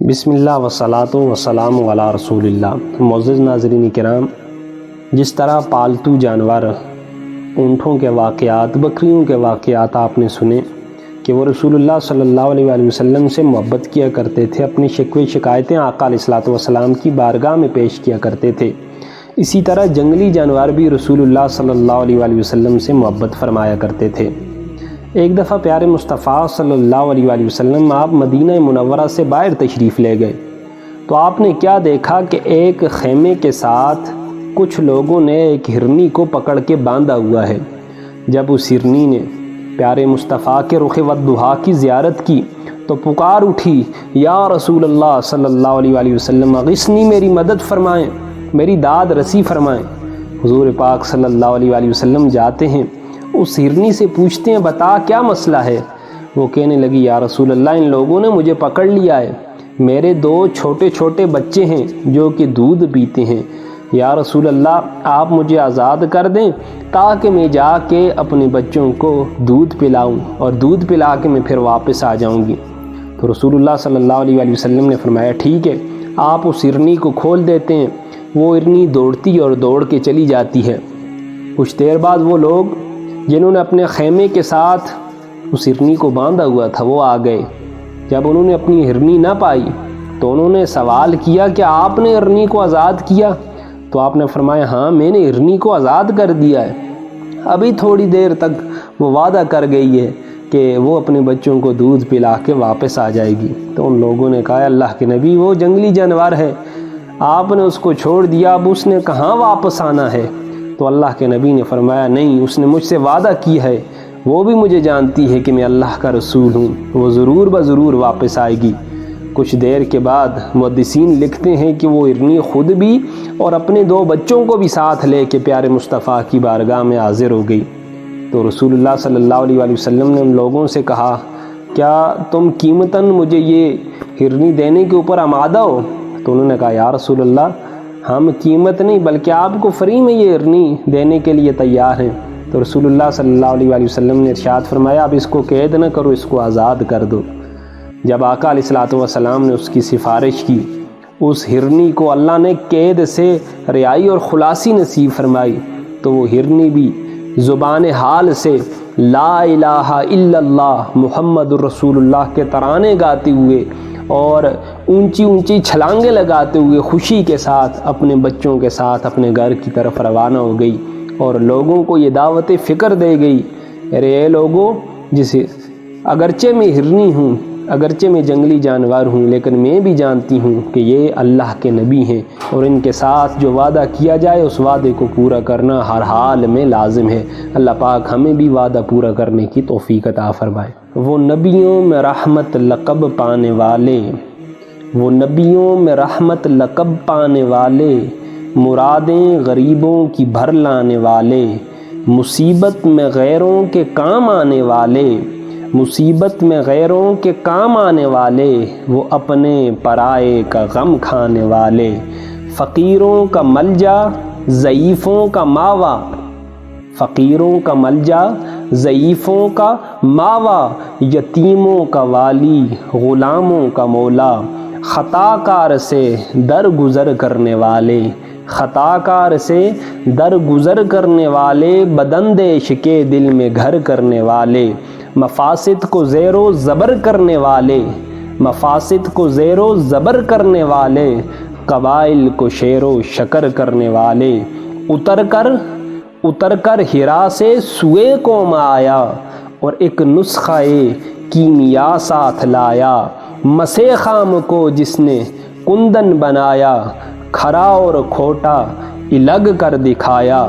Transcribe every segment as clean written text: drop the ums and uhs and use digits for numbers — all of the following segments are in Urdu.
بسم اللہ والصلاۃ والسلام علی رسول اللہ۔ معزز ناظرین کرام، جس طرح پالتو جانور اونٹوں کے واقعات، بکریوں کے واقعات آپ نے سنے کہ وہ رسول اللہ صلی اللہ علیہ وآلہ وسلم سے محبت کیا کرتے تھے، اپنی شکوے شکایتیں آقا علیہ الصلوۃ والسلام کی بارگاہ میں پیش کیا کرتے تھے، اسی طرح جنگلی جانور بھی رسول اللہ صلی اللہ علیہ وآلہ وسلم سے محبت فرمایا کرتے تھے۔ ایک دفعہ پیارے مصطفیٰ صلی اللہ علیہ وآلہ وسلم آپ مدینہ منورہ سے باہر تشریف لے گئے تو آپ نے کیا دیکھا کہ ایک خیمے کے ساتھ کچھ لوگوں نے ایک ہرنی کو پکڑ کے باندھا ہوا ہے۔ جب اس ہرنی نے پیارے مصطفیٰ کے رخ والضحیٰ کی زیارت کی تو پکار اٹھی، یا رسول اللہ صلی اللہ علیہ وآلہ وسلم اغثنی، میری مدد فرمائیں، میری داد رسی فرمائیں۔ حضور پاک صلی اللہ علیہ وآلہ وسلم جاتے ہیں، اس ہرنی سے پوچھتے ہیں بتا کیا مسئلہ ہے؟ وہ کہنے لگی، یا رسول اللہ ان لوگوں نے مجھے پکڑ لیا ہے، میرے دو چھوٹے چھوٹے بچے ہیں جو کہ دودھ پیتے ہیں، یا رسول اللہ آپ مجھے آزاد کر دیں تاکہ میں جا کے اپنے بچوں کو دودھ پلاؤں اور دودھ پلا کے میں پھر واپس آ جاؤں گی۔ تو رسول اللہ صلی اللہ علیہ وآلہ وسلم نے فرمایا ٹھیک ہے، آپ اس ہرنی کو کھول دیتے ہیں۔ وہ ہرنی دوڑتی اور دوڑ کے چلی جاتی ہے۔ کچھ دیر بعد وہ لوگ جنہوں نے اپنے خیمے کے ساتھ اس ہرنی کو باندھا ہوا تھا وہ آ گئے۔ جب انہوں نے اپنی ہرنی نہ پائی تو انہوں نے سوال کیا کہ آپ نے ہرنی کو آزاد کیا؟ تو آپ نے فرمایا ہاں میں نے ہرنی کو آزاد کر دیا ہے، ابھی تھوڑی دیر تک وہ وعدہ کر گئی ہے کہ وہ اپنے بچوں کو دودھ پلا کے واپس آ جائے گی۔ تو ان لوگوں نے کہا اللہ کے نبی وہ جنگلی جانور ہے، آپ نے اس کو چھوڑ دیا، اب اس نے کہاں واپس آنا ہے؟ تو اللہ کے نبی نے فرمایا نہیں، اس نے مجھ سے وعدہ کی ہے، وہ بھی مجھے جانتی ہے کہ میں اللہ کا رسول ہوں، وہ ضرور بضرور واپس آئے گی۔ کچھ دیر کے بعد محدثین لکھتے ہیں کہ وہ ہرنی خود بھی اور اپنے دو بچوں کو بھی ساتھ لے کے پیارے مصطفیٰ کی بارگاہ میں حاضر ہو گئی۔ تو رسول اللہ صلی اللہ علیہ وآلہ وسلم نے ان لوگوں سے کہا کیا تم قیمتاً مجھے یہ ہرنی دینے کے اوپر آمادہ ہو؟ تو انہوں نے کہا یا رسول اللہ ہم قیمت نہیں بلکہ آپ کو فری میں یہ ہرنی دینے کے لیے تیار ہیں۔ تو رسول اللہ صلی اللہ علیہ وآلہ وسلم نے ارشاد فرمایا اب اس کو قید نہ کرو، اس کو آزاد کر دو۔ جب آقا علیہ الصلوۃ والسلام نے اس کی سفارش کی، اس ہرنی کو اللہ نے قید سے رہائی اور خلاصی نصیب فرمائی، تو وہ ہرنی بھی زبان حال سے لا الہ الا اللہ محمد الرسول اللہ کے ترانے گاتے ہوئے اور اونچی اونچی چھلانگیں لگاتے ہوئے خوشی کے ساتھ اپنے بچوں کے ساتھ اپنے گھر کی طرف روانہ ہو گئی اور لوگوں کو یہ دعوت فکر دے گئی، ارے اے لوگوں، جسے اگرچہ میں ہرنی ہوں، اگرچہ میں جنگلی جانور ہوں، لیکن میں بھی جانتی ہوں کہ یہ اللہ کے نبی ہیں اور ان کے ساتھ جو وعدہ کیا جائے اس وعدے کو پورا کرنا ہر حال میں لازم ہے۔ اللہ پاک ہمیں بھی وعدہ پورا کرنے کی توفیق عطا فرمائے۔ وہ نبیوں میں رحمت لقب پانے والے، وہ نبیوں میں رحمت لقب پانے والے، مرادیں غریبوں کی بھر لانے والے، مصیبت میں غیروں کے کام آنے والے، مصیبت میں غیروں کے کام آنے والے، وہ اپنے پرائے کا غم کھانے والے، فقیروں کا ملجا ضعیفوں کا ماوا، فقیروں کا ملجا ضعیفوں کا ماوا، یتیموں کا والی غلاموں کا مولا، خطا کار سے درگزر کرنے والے، خطا کار سے درگزر کرنے والے، بداندیش کے دل میں گھر کرنے والے، مفاسد کو زیر و زبر کرنے والے، مفاسد کو زیر و زبر کرنے والے، قبائل کو شیر و شکر کرنے والے، اتر کر ہرا سے سوئے قوم آیا اور ایک نسخہ کیمیا ساتھ لایا، مسے خام کو جس نے کندن بنایا، کھرا اور کھوٹا الگ کر دکھایا،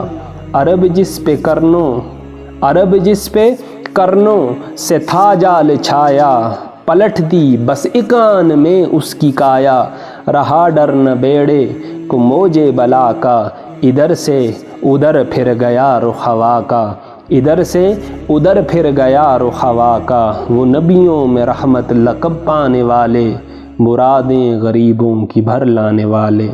عرب جس پہ کرنوں سے تھا جال چھایا، پلٹ دی بس ایک آن میں اس کی کایا، رہا ڈر نہ بیڑے کو موجے بلا کا، ادھر سے ادھر پھر گیا رخ ہوا کا، ادھر سے ادھر پھر گیا رخ ہوا کا، وہ نبیوں میں رحمت لقب پانے والے، مرادیں غریبوں کی بھر لانے والے۔